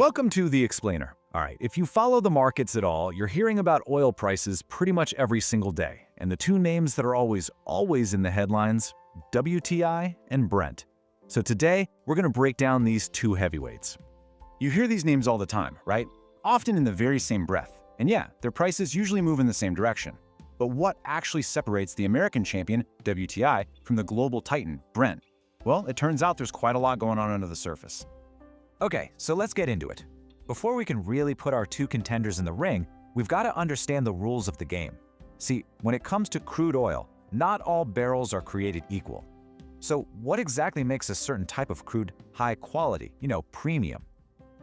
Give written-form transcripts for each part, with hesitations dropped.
Welcome to The Explainer. All right, if you follow the markets at all, you're hearing about oil prices pretty much every single day. And the two names that are always in the headlines, WTI and Brent. So today, we're going to break down these two heavyweights. You hear these names all the time, right? Often in the very same breath. And yeah, their prices usually move in the same direction. But what actually separates the American champion, WTI, from the global titan, Brent? Well, it turns out there's quite a lot going on under the surface. Okay, so let's get into it. Before we can really put our two contenders in the ring, we've got to understand the rules of the game. See, when it comes to crude oil, not all barrels are created equal. So what exactly makes a certain type of crude high quality, premium?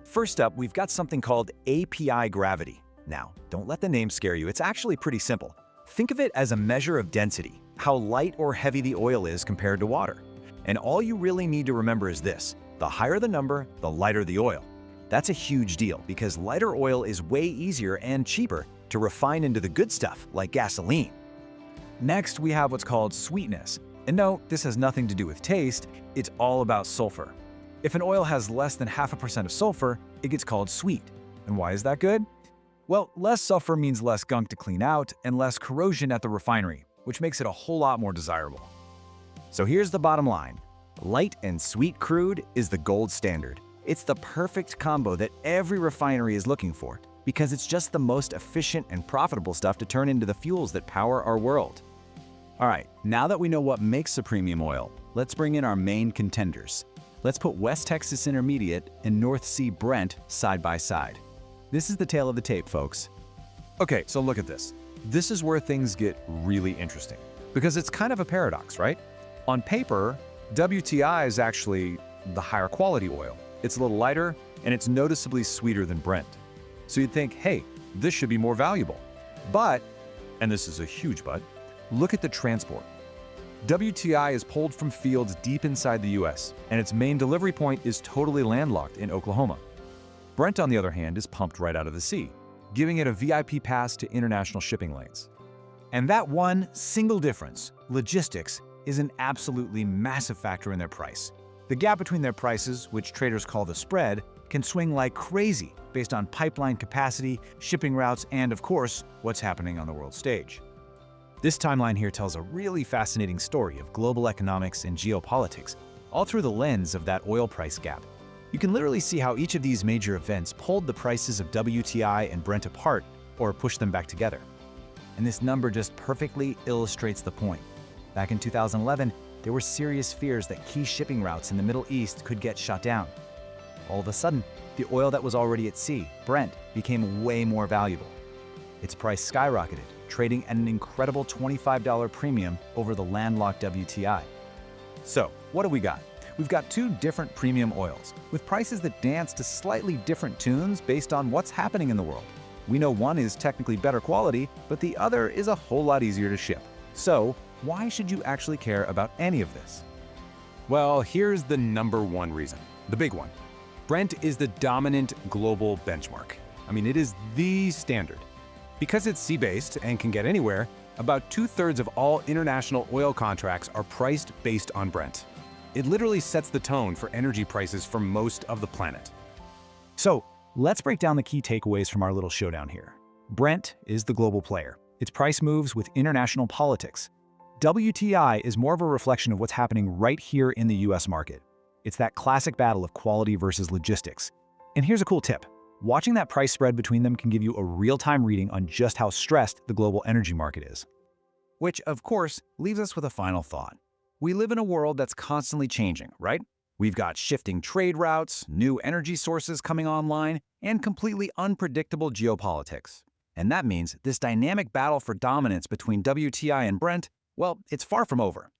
First up, we've got something called API gravity. Now, don't let the name scare you, it's actually pretty simple. Think of it as a measure of density, how light or heavy the oil is compared to water. And all you really need to remember is this: the higher the number, the lighter the oil. That's a huge deal because lighter oil is way easier and cheaper to refine into the good stuff like gasoline. Next, we have what's called sweetness. And no, this has nothing to do with taste, it's all about sulfur. If an oil has less than 0.5% of sulfur, it gets called sweet. And why is that good? Well, less sulfur means less gunk to clean out and less corrosion at the refinery, which makes it a whole lot more desirable. So here's the bottom line. Light and sweet crude is the gold standard. It's the perfect combo that every refinery is looking for because it's just the most efficient and profitable stuff to turn into the fuels that power our world. All right, now that we know what makes a premium oil, let's bring in our main contenders. Let's put West Texas Intermediate and North Sea Brent side by side. This is the tale of the tape, folks. Okay, so look at this. This is where things get really interesting because it's kind of a paradox, right? On paper, WTI is actually the higher quality oil. It's a little lighter and it's noticeably sweeter than Brent. So you'd think, hey, this should be more valuable. But, and this is a huge but, look at the transport. WTI is pulled from fields deep inside the US, and its main delivery point is totally landlocked in Oklahoma. Brent, on the other hand, is pumped right out of the sea, giving it a VIP pass to international shipping lanes. And that one single difference, logistics, is an absolutely massive factor in their price. The gap between their prices, which traders call the spread, can swing like crazy based on pipeline capacity, shipping routes, and of course, what's happening on the world stage. This timeline here tells a really fascinating story of global economics and geopolitics, all through the lens of that oil price gap. You can literally see how each of these major events pulled the prices of WTI and Brent apart or pushed them back together. And this number just perfectly illustrates the point. Back in 2011, there were serious fears that key shipping routes in the Middle East could get shut down. All of a sudden, the oil that was already at sea, Brent, became way more valuable. Its price skyrocketed, trading at an incredible $25 premium over the landlocked WTI. So, what do we got? We've got two different premium oils, with prices that dance to slightly different tunes based on what's happening in the world. We know one is technically better quality, but the other is a whole lot easier to ship. So, why should you actually care about any of this? Well, here's the number one reason, the big one. Brent is the dominant global benchmark. It is the standard. Because it's sea-based and can get anywhere, about 2/3 of all international oil contracts are priced based on Brent. It literally sets the tone for energy prices for most of the planet. So, let's break down the key takeaways from our little showdown here. Brent is the global player. Its price moves with international politics. WTI is more of a reflection of what's happening right here in the US market. It's that classic battle of quality versus logistics. And here's a cool tip. Watching that price spread between them can give you a real-time reading on just how stressed the global energy market is. Which, of course, leaves us with a final thought. We live in a world that's constantly changing, right? We've got shifting trade routes, new energy sources coming online, and completely unpredictable geopolitics. And that means this dynamic battle for dominance between WTI and Brent, well, it's far from over.